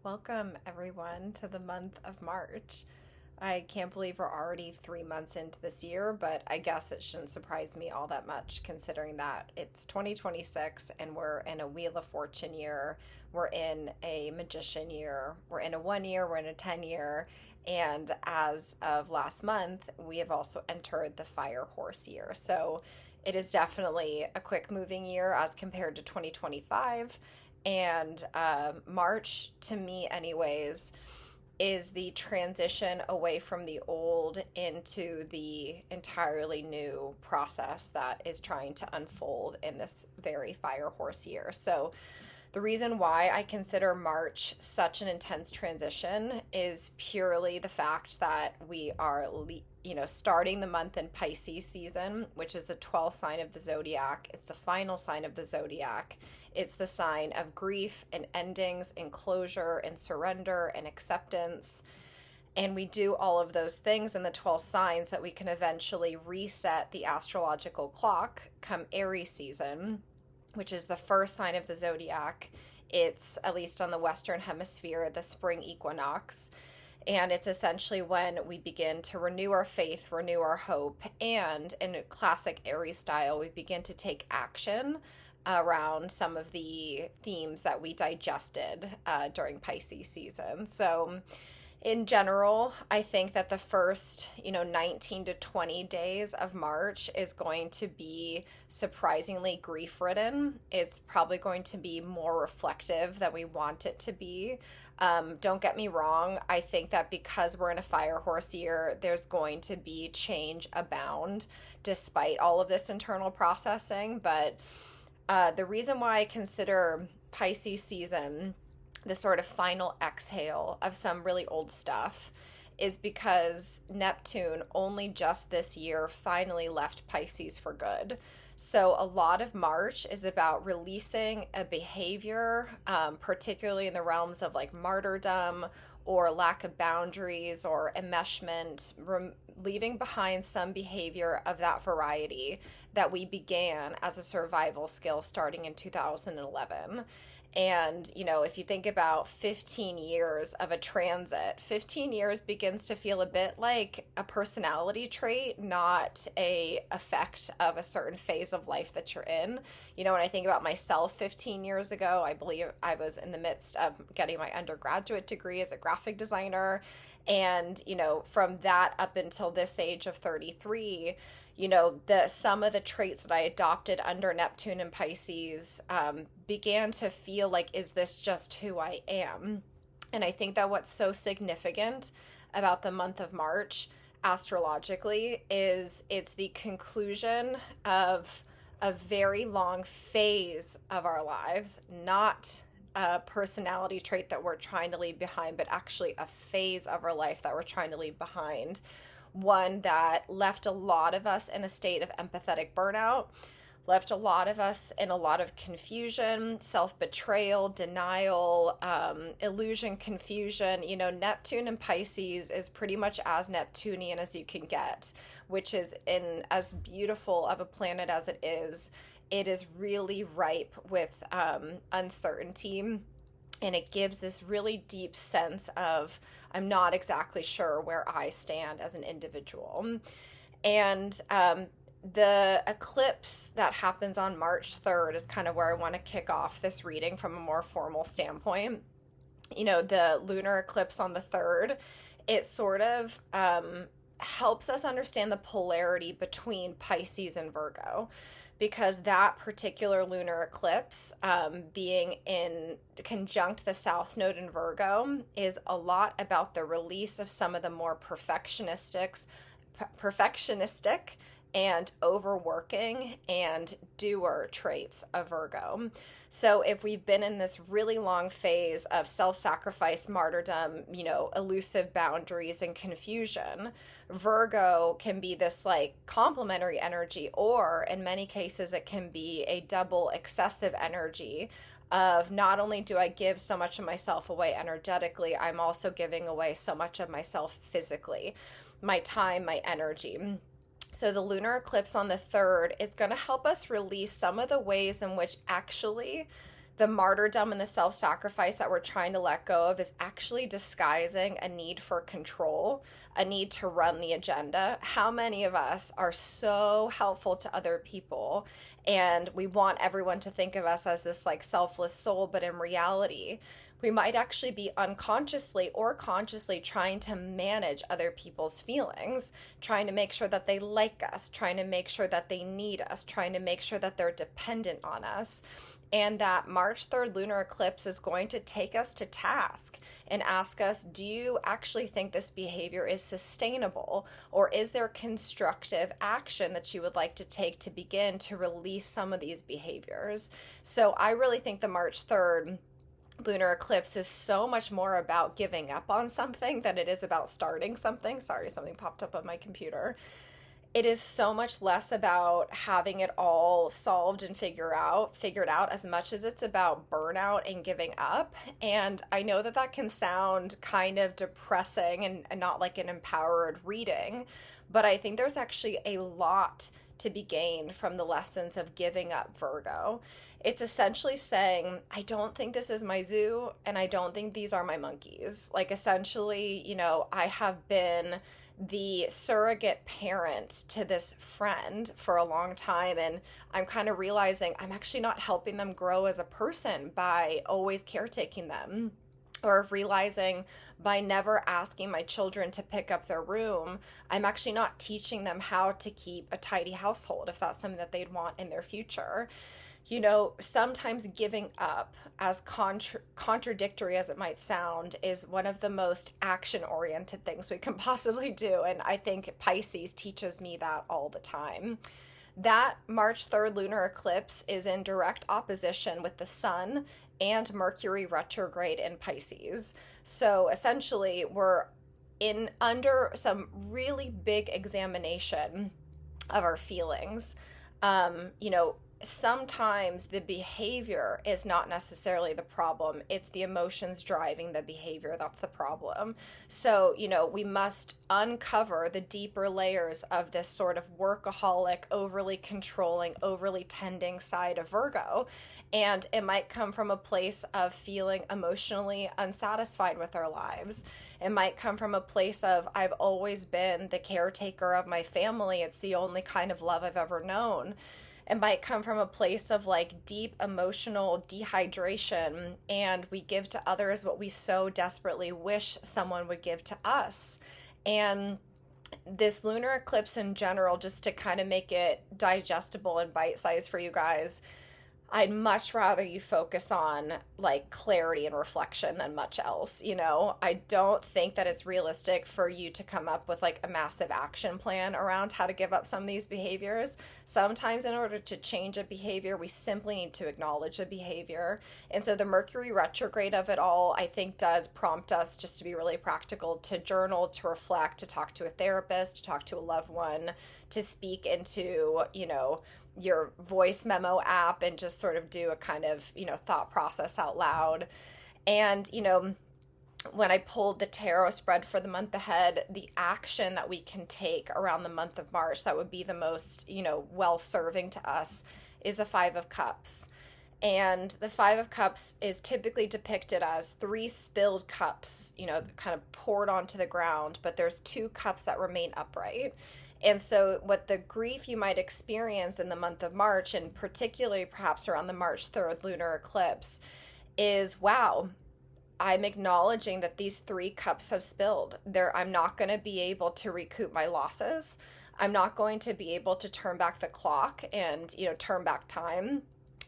Welcome, everyone, to the month of March. I can't believe we're already 3 months into this year, but I guess it shouldn't surprise me all that much considering that it's 2026 and we're in a Wheel of Fortune year, we're in a Magician year, we're in a 1 year, we're in a 10 year, and as of last month, we have also entered the Fire Horse year. So it is definitely a quick moving year as compared to 2025. And March, to me, anyways, is the transition away from the old into the entirely new process that is trying to unfold in this very fire horse year. So, the reason why I consider March such an intense transition is purely the fact that we are, starting the month in Pisces season, which is the 12th sign of the zodiac. It's the final sign of the zodiac. It's the sign of grief and endings and closure and surrender and acceptance. And we do all of those things in the 12 signs that we can eventually reset the astrological clock come Aries season, which is the first sign of the zodiac. It's, at least on the Western Hemisphere, the spring equinox. And it's essentially when we begin to renew our faith, renew our hope, and in classic Aries style, we begin to take action around some of the themes that we digested during Pisces season. So, in general, I think that the first, 19 to 20 days of March is going to be surprisingly grief ridden. It's probably going to be more reflective than we want it to be. Don't get me wrong. I think that because we're in a fire horse year, there's going to be change abound despite all of this internal processing. But the reason why I consider Pisces season the sort of final exhale of some really old stuff is because Neptune only just this year finally left Pisces for good. So a lot of March is about releasing a behavior, particularly in the realms of like martyrdom or lack of boundaries or enmeshment, leaving behind some behavior of that variety that we began as a survival skill starting in 2011. And, if you think about 15 years of a transit, 15 years begins to feel a bit like a personality trait, not a effect of a certain phase of life that you're in. When I think about myself 15 years ago, I believe I was in the midst of getting my undergraduate degree as a graphic designer. And, from that up until this age of 33, some of the traits that I adopted under Neptune and Pisces began to feel like, is this just who I am? And I think that what's so significant about the month of March astrologically is it's the conclusion of a very long phase of our lives, not a personality trait that we're trying to leave behind, but actually a phase of our life that we're trying to leave behind. One that left a lot of us in a state of empathetic burnout, left a lot of us in a lot of confusion, self-betrayal, denial, illusion, confusion. Neptune and Pisces is pretty much as Neptunian as you can get, which is, in as beautiful of a planet as it is really ripe with uncertainty. And it gives this really deep sense of, I'm not exactly sure where I stand as an individual. And the eclipse that happens on March 3rd is kind of where I want to kick off this reading from a more formal standpoint. The lunar eclipse on the 3rd, it sort of helps us understand the polarity between Pisces and Virgo, because that particular lunar eclipse, being in conjunct the South Node in Virgo, is a lot about the release of some of the more perfectionistic and overworking and doer traits of Virgo. So if we've been in this really long phase of self-sacrifice, martyrdom, elusive boundaries and confusion, Virgo can be this like complementary energy, or in many cases it can be a double excessive energy of, not only do I give so much of myself away energetically, I'm also giving away so much of myself physically, my time, my energy. So the lunar eclipse on the 3rd is going to help us release some of the ways in which actually the martyrdom and the self-sacrifice that we're trying to let go of is actually disguising a need for control, a need to run the agenda. How many of us are so helpful to other people and we want everyone to think of us as this like selfless soul, but in reality, we might actually be unconsciously or consciously trying to manage other people's feelings, trying to make sure that they like us, trying to make sure that they need us, trying to make sure that they're dependent on us. And that March 3rd lunar eclipse is going to take us to task and ask us, do you actually think this behavior is sustainable? Or is there constructive action that you would like to take to begin to release some of these behaviors? So I really think the March 3rd lunar eclipse is so much more about giving up on something than it is about starting something. Sorry, something popped up on my computer. It is so much less about having it all solved and figured out as much as it's about burnout and giving up. And I know that that can sound kind of depressing and not like an empowered reading, but I think there's actually a lot to be gained from the lessons of giving up Virgo. It's essentially saying, I don't think this is my zoo, and I don't think these are my monkeys. Like, essentially, I have been the surrogate parent to this friend for a long time, and I'm kind of realizing I'm actually not helping them grow as a person by always caretaking them, or realizing by never asking my children to pick up their room, I'm actually not teaching them how to keep a tidy household if that's something that they'd want in their future. Sometimes giving up, as contradictory as it might sound, is one of the most action-oriented things we can possibly do. And I think Pisces teaches me that all the time. That March 3rd lunar eclipse is in direct opposition with the Sun and Mercury retrograde in Pisces. So essentially, we're under some really big examination of our feelings. Sometimes the behavior is not necessarily the problem. It's the emotions driving the behavior that's the problem. So, we must uncover the deeper layers of this sort of workaholic, overly controlling, overly tending side of Virgo. And it might come from a place of feeling emotionally unsatisfied with our lives. It might come from a place of, I've always been the caretaker of my family. It's the only kind of love I've ever known. It might come from a place of like deep emotional dehydration, and we give to others what we so desperately wish someone would give to us. And this lunar eclipse in general, just to kind of make it digestible and bite-sized for you guys, I'd much rather you focus on like clarity and reflection than much else. I don't think that it's realistic for you to come up with like a massive action plan around how to give up some of these behaviors. Sometimes in order to change a behavior, we simply need to acknowledge a behavior. And so the Mercury retrograde of it all, I think, does prompt us just to be really practical, to journal, to reflect, to talk to a therapist, to talk to a loved one, to speak into, your voice memo app and just sort of do a kind of, thought process out loud. And, when I pulled the tarot spread for the month ahead, the action that we can take around the month of March that would be the most, well-serving to us is the Five of Cups. And the Five of Cups is typically depicted as 3 spilled cups, kind of poured onto the ground, but there's 2 cups that remain upright. And so what the grief you might experience in the month of March, and particularly perhaps around the March 3rd lunar eclipse, is, wow, I'm acknowledging that these 3 cups have spilled. I'm not going to be able to recoup my losses. I'm not going to be able to turn back the clock and, turn back time.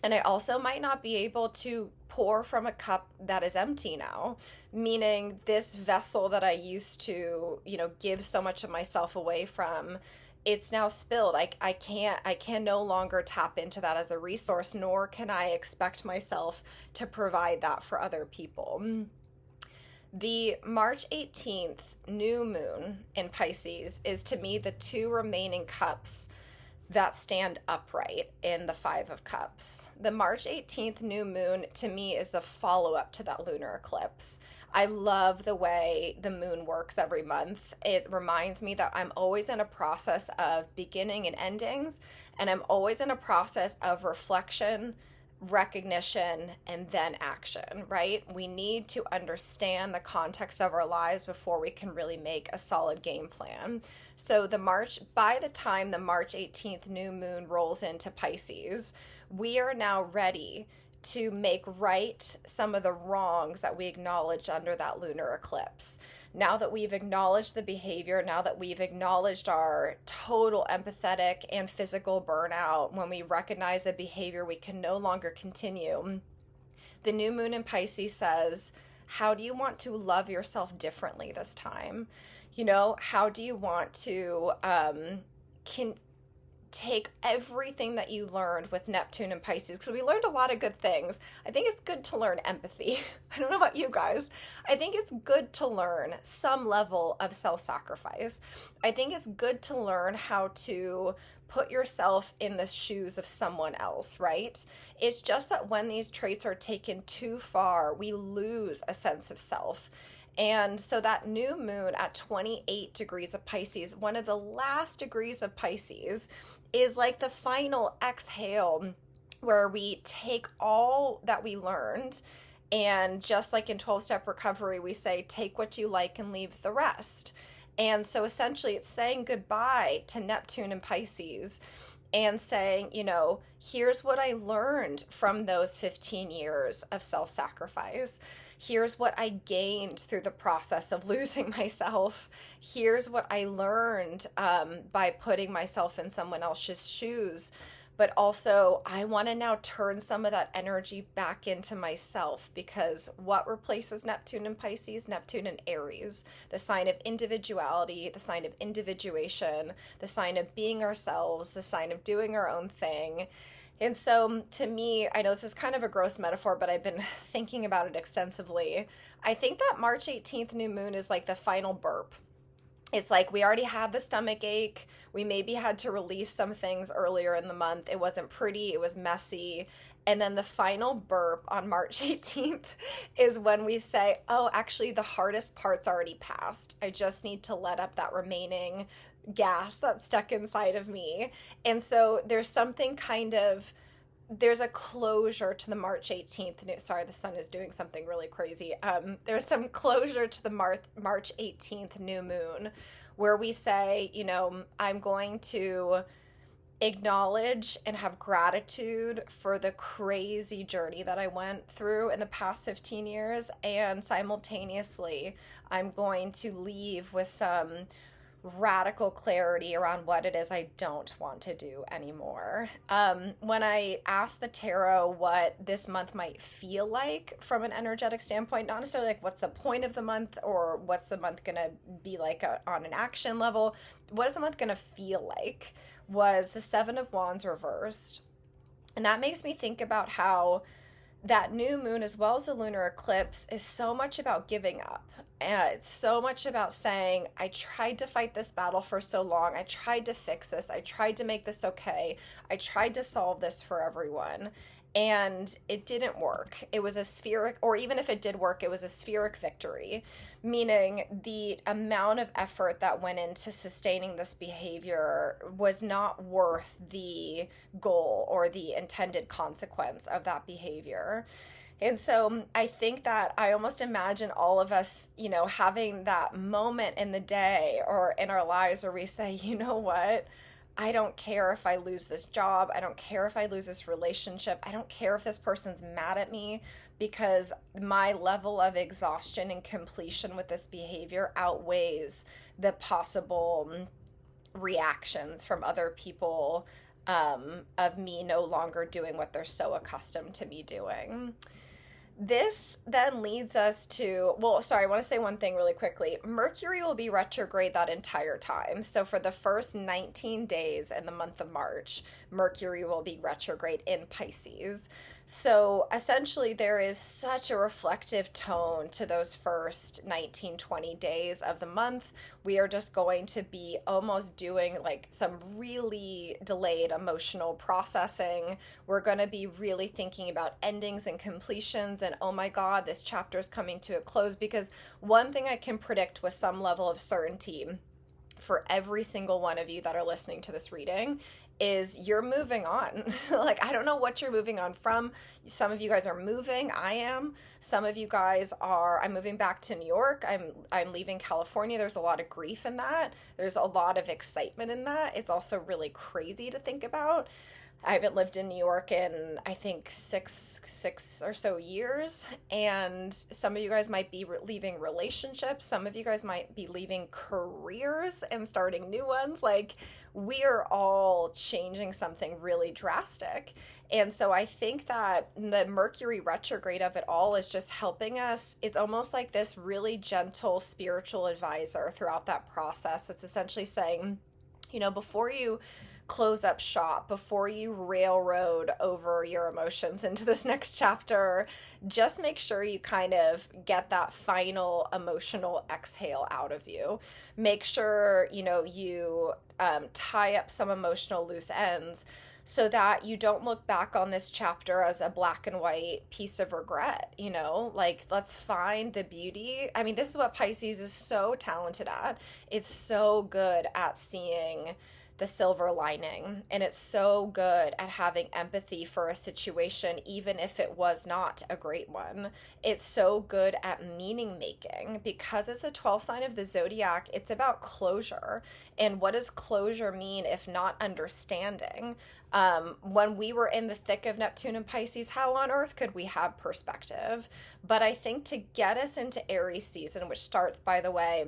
And I also might not be able to pour from a cup that is empty now, meaning this vessel that I used to, give so much of myself away from, it's now spilled. I can no longer tap into that as a resource, nor can I expect myself to provide that for other people. The March 18th new moon in Pisces is, to me, the 2 remaining cups that stand upright in the Five of Cups. The March 18th new moon, to me, is the follow-up to that lunar eclipse. I love the way the moon works every month. It reminds me that I'm always in a process of beginning and endings, and I'm always in a process of reflection, recognition, and then action, right? We need to understand the context of our lives before we can really make a solid game plan. So by the time the March 18th new moon rolls into Pisces, we are now ready to make right some of the wrongs that we acknowledged under that lunar eclipse. Now that we've acknowledged the behavior, now that we've acknowledged our total empathetic and physical burnout, when we recognize a behavior we can no longer continue, the new moon in Pisces says, how do you want to love yourself differently this time? How do you want to take everything that you learned with Neptune and Pisces, because we learned a lot of good things. I think it's good to learn empathy. I don't know about you guys. I think it's good to learn some level of self-sacrifice. I think it's good to learn how to put yourself in the shoes of someone else, right? It's just that when these traits are taken too far, we lose a sense of self. And so that new moon at 28 degrees of Pisces, one of the last degrees of Pisces, is like the final exhale where we take all that we learned, and just like in 12-step recovery, we say, take what you like and leave the rest. And so essentially it's saying goodbye to Neptune and Pisces and saying, here's what I learned from those 15 years of self-sacrifice. Here's what I gained through the process of losing myself. Here's what I learned by putting myself in someone else's shoes. But also, I want to now turn some of that energy back into myself, because what replaces Neptune and Pisces? Neptune and Aries, the sign of individuality, the sign of individuation, the sign of being ourselves, the sign of doing our own thing. And so to me, I know this is kind of a gross metaphor, but I've been thinking about it extensively. I think that March 18th new moon is like the final burp. It's like we already had the stomach ache. We maybe had to release some things earlier in the month. It wasn't pretty. It was messy. And then the final burp on March 18th is when we say, oh, actually, the hardest part's already passed. I just need to let up that remaining gas that's stuck inside of me. And so there's a closure to the March 18th. Sorry, the sun is doing something really crazy. There's some closure to the March 18th new moon where we say, I'm going to acknowledge and have gratitude for the crazy journey that I went through in the past 15 years. And simultaneously, I'm going to leave with some radical clarity around what it is I don't want to do anymore. When I asked the tarot what this month might feel like from an energetic standpoint, not necessarily like what's the point of the month or what's the month going to be like on an action level, what is the month going to feel like, was the Seven of Wands reversed. And that makes me think about how that new moon, as well as the lunar eclipse, is so much about giving up. And it's so much about saying, I tried to fight this battle for so long. I tried to fix this. I tried to make this okay. I tried to solve this for everyone. And it didn't work. It was a spheric, or even if it did work, it was a spheric victory, meaning the amount of effort that went into sustaining this behavior was not worth the goal or the intended consequence of that behavior. And so I think that I almost imagine all of us, having that moment in the day or in our lives where we say, you know what? I don't care if I lose this job. I don't care if I lose this relationship. I don't care if this person's mad at me, because my level of exhaustion and completion with this behavior outweighs the possible reactions from other people of me no longer doing what they're so accustomed to me doing. This then leads us to, I want to say one thing really quickly. Mercury will be retrograde that entire time. So for the first 19 days in the month of March, Mercury will be retrograde in Pisces. So essentially there is such a reflective tone to those first 19, 20 days of the month. We are just going to be almost doing like some really delayed emotional processing. We're going to be really thinking about endings and completions and, oh my God, this chapter is coming to a close. Because one thing I can predict with some level of certainty for every single one of you that are listening to this reading is you're moving on. Like, I don't know what you're moving on from. Some of you guys are moving. I am. Some of you guys are, I'm moving back to New York. I'm leaving California. There's a lot of grief in that. There's a lot of excitement in that. It's also really crazy to think about. I haven't lived in New York in, I think, six or so years. And some of you guys might be leaving relationships. Some of you guys might be leaving careers and starting new ones. Like, we are all changing something really drastic. And so I think that the Mercury retrograde of it all is just helping us. It's almost like this really gentle spiritual advisor throughout that process. It's essentially saying, before you close up shop, before you railroad over your emotions into this next chapter, just make sure you kind of get that final emotional exhale out of you. Make sure, you tie up some emotional loose ends so that you don't look back on this chapter as a black and white piece of regret, like, let's find the beauty. I mean, this is what Pisces is so talented at. It's so good at seeing the silver lining, and it's so good at having empathy for a situation, even if it was not a great one. It's so good at meaning making because it's the 12th sign of the zodiac. It's about closure. And what does closure mean if not understanding? When we were in the thick of Neptune and Pisces, how on earth could we have perspective? But I think to get us into Aries season, which starts, by the way,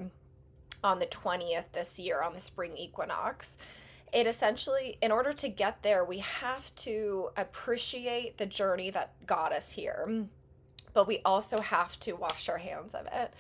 on the 20th this year, on the spring equinox, it essentially, in order to get there, we have to appreciate the journey that got us here, but we also have to wash our hands of it.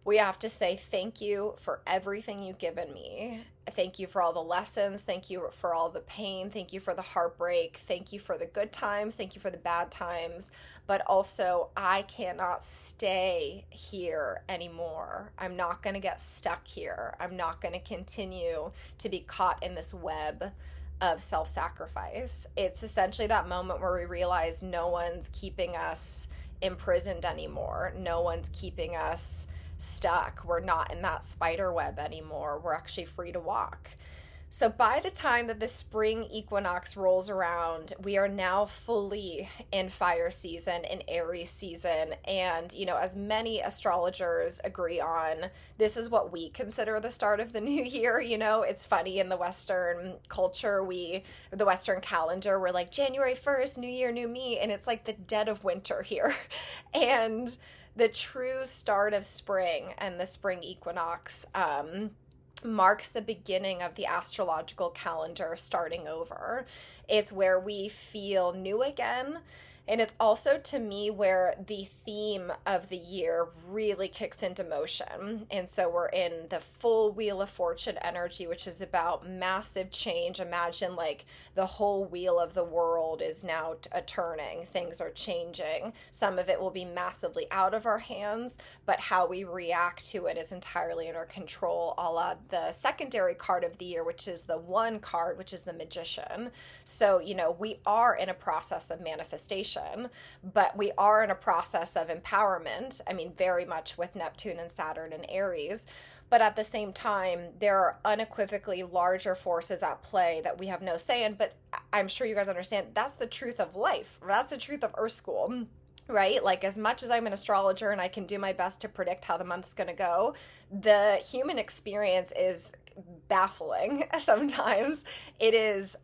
We have to say thank you for everything you've given me. Thank you for all the lessons. Thank you for all the pain. Thank you for the heartbreak. Thank you for the good times. Thank you for the bad times. But also, I cannot stay here anymore. I'm not going to get stuck here. I'm not going to continue to be caught in this web of self-sacrifice. It's essentially that moment where we realize no one's keeping us imprisoned anymore. No one's keeping us stuck. We're not in that spider web anymore. We're actually free to walk. So by the time that the spring equinox rolls around, we are now fully in fire season, in Aries season. And, as many astrologers agree on, this is what we consider the start of the new year. It's funny, in the Western culture, the Western calendar, we're like January 1st, new year, new me. And it's like the dead of winter here. And the true start of spring and the spring equinox marks the beginning of the astrological calendar starting over. It's where we feel new again. And it's also, to me, where the theme of the year really kicks into motion. And so we're in the full Wheel of Fortune energy, which is about massive change. Imagine like the whole wheel of the world is now turning. Things are changing. Some of it will be massively out of our hands, but how we react to it is entirely in our control, a la the secondary card of the year, which is the one card, which is the Magician. So, we are in a process of manifestation. But we are in a process of empowerment. I mean, very much with Neptune and Saturn and Aries. But at the same time, there are unequivocally larger forces at play that we have no say in. But I'm sure you guys understand that's the truth of life. That's the truth of Earth School. Right? Like, as much as I'm an astrologer and I can do my best to predict how the month's going to go, the human experience is baffling sometimes. It is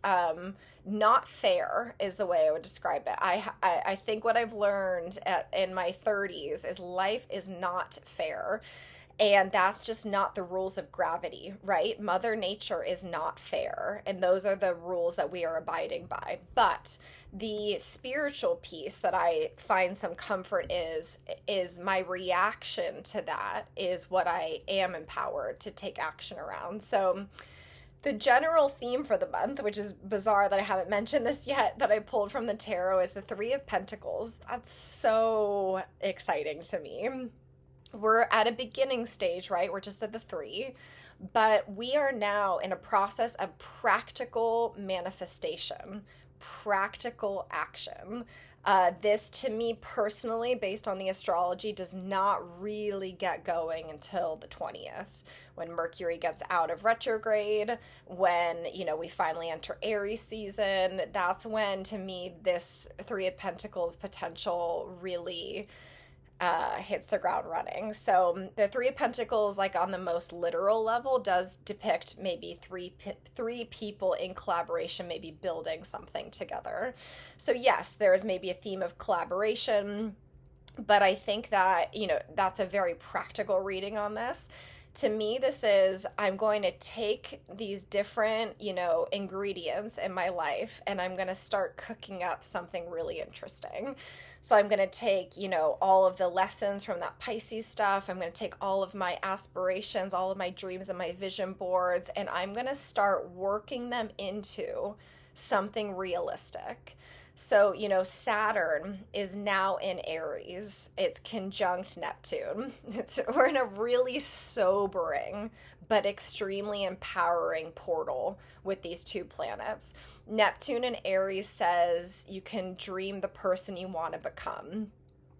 not fair is the way I would describe it. I think what I've learned in my 30s is life is not fair. And that's just not the rules of gravity, right? Mother Nature is not fair. And those are the rules that we are abiding by. But the spiritual piece that I find some comfort is my reaction to that is what I am empowered to take action around. So the general theme for the month, which is bizarre that I haven't mentioned this yet, that I pulled from the tarot, is the Three of Pentacles. That's so exciting to me. We're at a beginning stage, right? We're just at the 3, but we are now in a process of practical manifestation, practical action. This, to me personally, based on the astrology, does not really get going until the 20th, when Mercury gets out of retrograde, when, we finally enter Aries season. That's when, to me, this Three of Pentacles potential really hits the ground running. So the Three of Pentacles, like on the most literal level, does depict maybe three people in collaboration, maybe building something together. So yes, there is maybe a theme of collaboration, but I think that, that's a very practical reading on this. To me, this is, I'm going to take these different, ingredients in my life, and I'm going to start cooking up something really interesting. So I'm going to take, all of the lessons from that Pisces stuff. I'm going to take all of my aspirations, all of my dreams and my vision boards, and I'm going to start working them into something realistic. So, Saturn is now in Aries. It's conjunct Neptune. We're in a really sobering but extremely empowering portal with these two planets. Neptune in Aries says you can dream the person you want to become.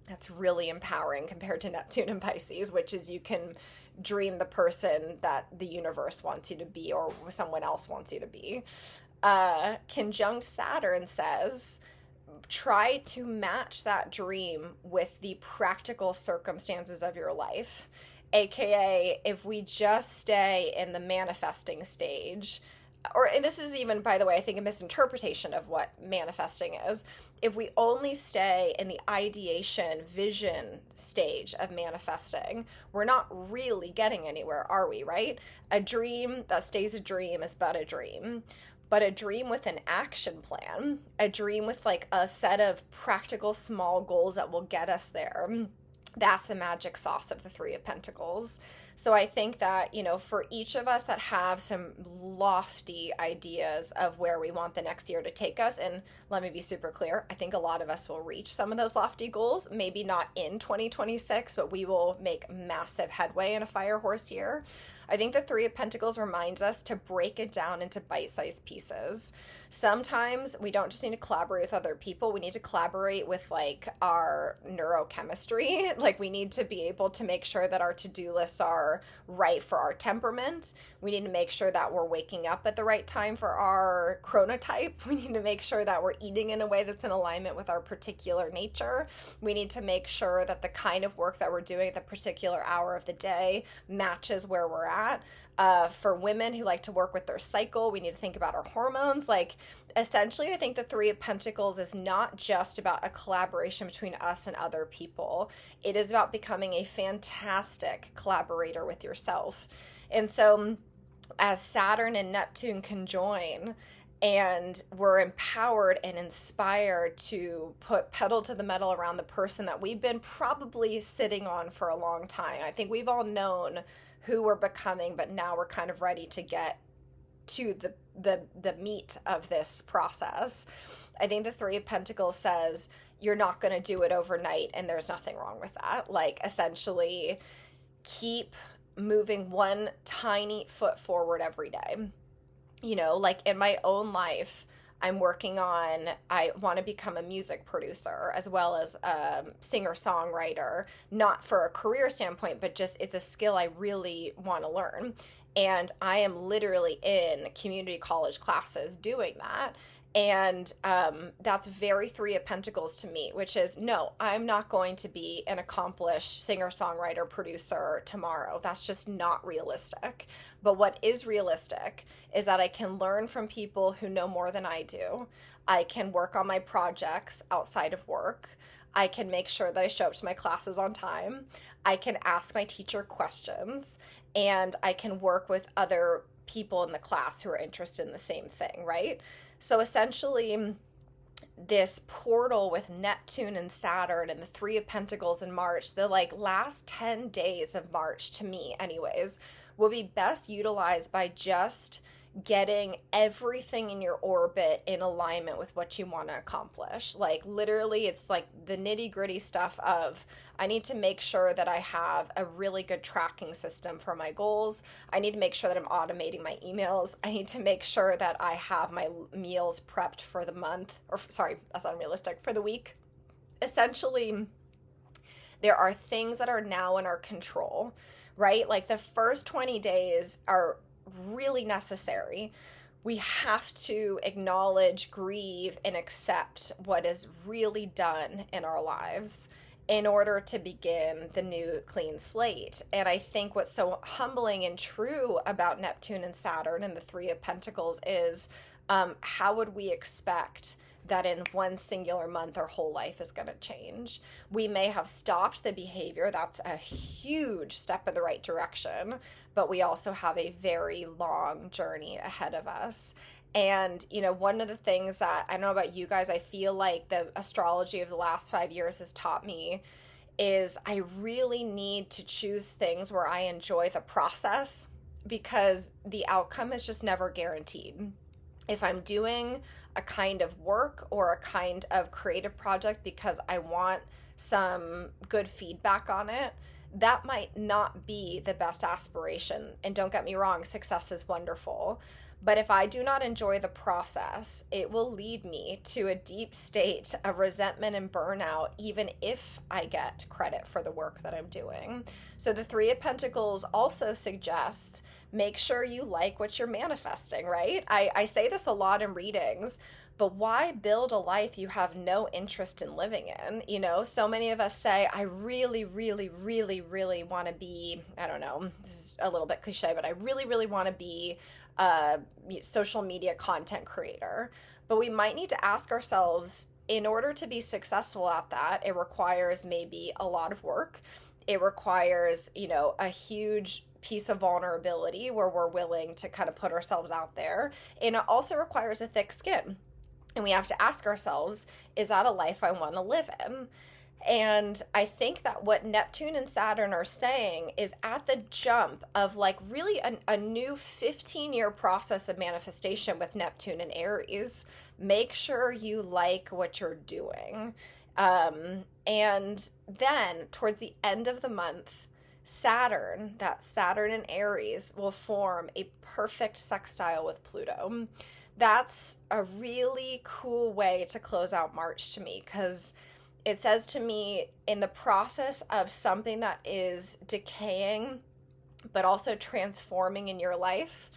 That's really empowering compared to Neptune in Pisces, which is you can dream the person that the universe wants you to be or someone else wants you to be. Conjunct Saturn says try to match that dream with the practical circumstances of your life. AKA, if we just stay in the manifesting stage, or this is even, by the way, I think a misinterpretation of what manifesting is. If we only stay in the ideation, vision stage of manifesting, we're not really getting anywhere, are we, right? A dream that stays a dream is but a dream. But a dream with an action plan, a dream with like a set of practical small goals that will get us there, that's the magic sauce of the Three of Pentacles. So I think that, for each of us that have some lofty ideas of where we want the next year to take us, and let me be super clear, I think a lot of us will reach some of those lofty goals, maybe not in 2026, but we will make massive headway in a fire horse year. I think the Three of Pentacles reminds us to break it down into bite-sized pieces. Sometimes we don't just need to collaborate with other people. We need to collaborate with like our neurochemistry. Like we need to be able to make sure that our to-do lists are right for our temperament. We need to make sure that we're waking up at the right time for our chronotype. We need to make sure that we're eating in a way that's in alignment with our particular nature. We need to make sure that the kind of work that we're doing at the particular hour of the day matches where we're at. For women who like to work with their cycle, we need to think about our hormones. Like, essentially, I think the Three of Pentacles is not just about a collaboration between us and other people. It is about becoming a fantastic collaborator with yourself. And so, as Saturn and Neptune conjoin, and we're empowered and inspired to put pedal to the metal around the person that we've been probably sitting on for a long time. I think we've all known who we're becoming, but now we're kind of ready to get to the meat of this process. I think the Three of Pentacles says you're not going to do it overnight, and there's nothing wrong with that. Like, essentially, keep moving one tiny foot forward every day. Like in my own life, I'm working on, I want to become a music producer as well as a singer-songwriter, not for a career standpoint, but just it's a skill I really want to learn. And I am literally in community college classes doing that. And that's very Three of Pentacles to me, which is, no, I'm not going to be an accomplished singer-songwriter producer tomorrow. That's just not realistic. But what is realistic is that I can learn from people who know more than I do. I can work on my projects outside of work. I can make sure that I show up to my classes on time. I can ask my teacher questions. And I can work with other people in the class who are interested in the same thing, right? So essentially, this portal with Neptune and Saturn and the Three of Pentacles in March, the like last 10 days of March, to me anyways, will be best utilized by just getting everything in your orbit in alignment with what you want to accomplish. Like literally, it's like the nitty-gritty stuff of, I need to make sure that I have a really good tracking system for my goals. I need to make sure that I'm automating my emails. I need to make sure that I have my meals prepped for the month, or sorry, that's unrealistic, for the week. essentially there are things that are now in our control, right? Like the first 20 days are really necessary. We have to acknowledge, grieve, and accept what is really done in our lives in order to begin the new clean slate. And I think what's so humbling and true about Neptune and Saturn and the Three of Pentacles is how would we expect that in one singular month our whole life is going to change? We may have stopped the behavior. That's a huge step in the right direction, but we also have a very long journey ahead of us. And, one of the things that, I don't know about you guys, I feel like the astrology of the last 5 years has taught me is I really need to choose things where I enjoy the process, because the outcome is just never guaranteed. If I'm doing a kind of work or a kind of creative project because I want some good feedback on it, that might not be the best aspiration. And don't get me wrong, success is wonderful. But if I do not enjoy the process, it will lead me to a deep state of resentment and burnout, even if I get credit for the work that I'm doing. So the Three of Pentacles also suggests make sure you like what you're manifesting, right? I say this a lot in readings, but why build a life you have no interest in living in? So many of us say, I really, really, really, really want to be, I don't know, this is a little bit cliche, but I really, really want to be a social media content creator. But we might need to ask ourselves, in order to be successful at that, it requires maybe a lot of work. It requires, a huge piece of vulnerability where we're willing to kind of put ourselves out there. And it also requires a thick skin. And we have to ask ourselves, is that a life I want to live in? And I think that what Neptune and Saturn are saying is at the jump of like really a new 15-year process of manifestation with Neptune and Aries, make sure you like what you're doing. And then towards the end of the month, Saturn and Aries will form a perfect sextile with Pluto. That's a really cool way to close out March to me, because it says to me, in the process of something that is decaying but also transforming in your life,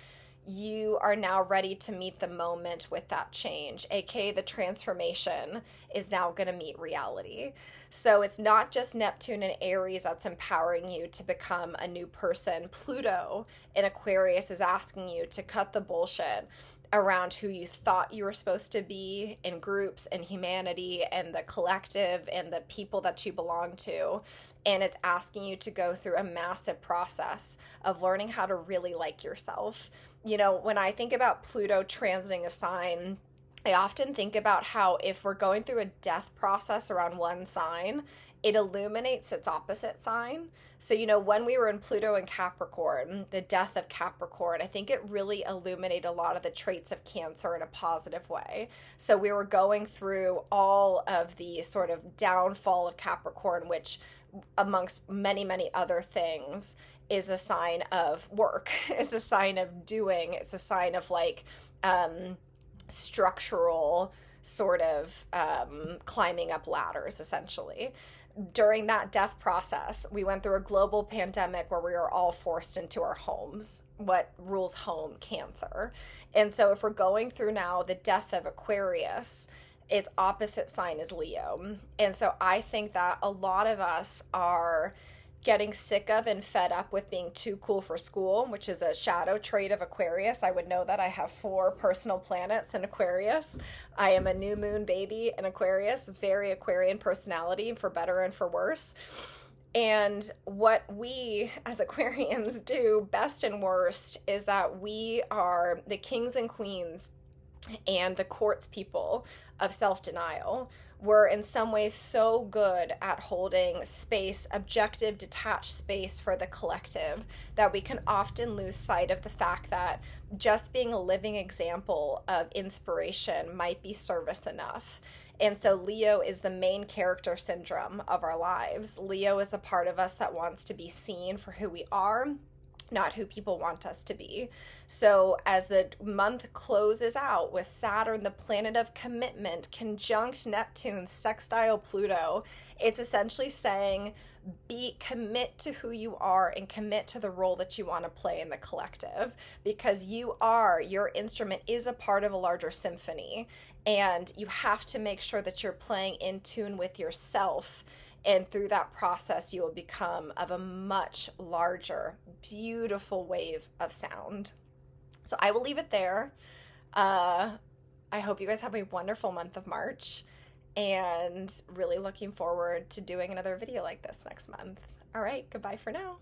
you are now ready to meet the moment with that change, aka the transformation is now going to meet reality. So it's not just Neptune and Aries that's empowering you to become a new person. Pluto in Aquarius is asking you to cut the bullshit around who you thought you were supposed to be in groups and humanity and the collective and the people that you belong to. And it's asking you to go through a massive process of learning how to really like yourself. When I think about Pluto transiting a sign, I often think about how if we're going through a death process around one sign, it illuminates its opposite sign. So, when we were in Pluto and Capricorn, the death of Capricorn, I think it really illuminated a lot of the traits of Cancer in a positive way. So we were going through all of the sort of downfall of Capricorn, which amongst many, many other things is a sign of work. It's a sign of doing. It's a sign of like structural sort of climbing up ladders, essentially. During that death process, we went through a global pandemic where we were all forced into our homes. What rules home? Cancer. And so if we're going through now the death of Aquarius, its opposite sign is Leo. And so I think that a lot of us are getting sick of and fed up with being too cool for school, which is a shadow trait of Aquarius. I would know that I have 4 personal planets in Aquarius. I am a new moon baby in Aquarius, very Aquarian personality, for better and for worse. And what we as Aquarians do best and worst is that we are the kings and queens and the courts people of self-denial. We're in some ways so good at holding space, objective, detached space for the collective, that we can often lose sight of the fact that just being a living example of inspiration might be service enough. And so Leo is the main character syndrome of our lives. Leo is a part of us that wants to be seen for who we are, not who people want us to be. So as the month closes out with Saturn, the planet of commitment, conjunct Neptune, sextile Pluto, it's essentially saying commit to who you are and commit to the role that you want to play in the collective, because your instrument is a part of a larger symphony, and you have to make sure that you're playing in tune with yourself, and through that process you will become of a much larger, beautiful wave of sound. So I will leave it there. I hope you guys have a wonderful month of March, and really looking forward to doing another video like this next month. All right, goodbye for now.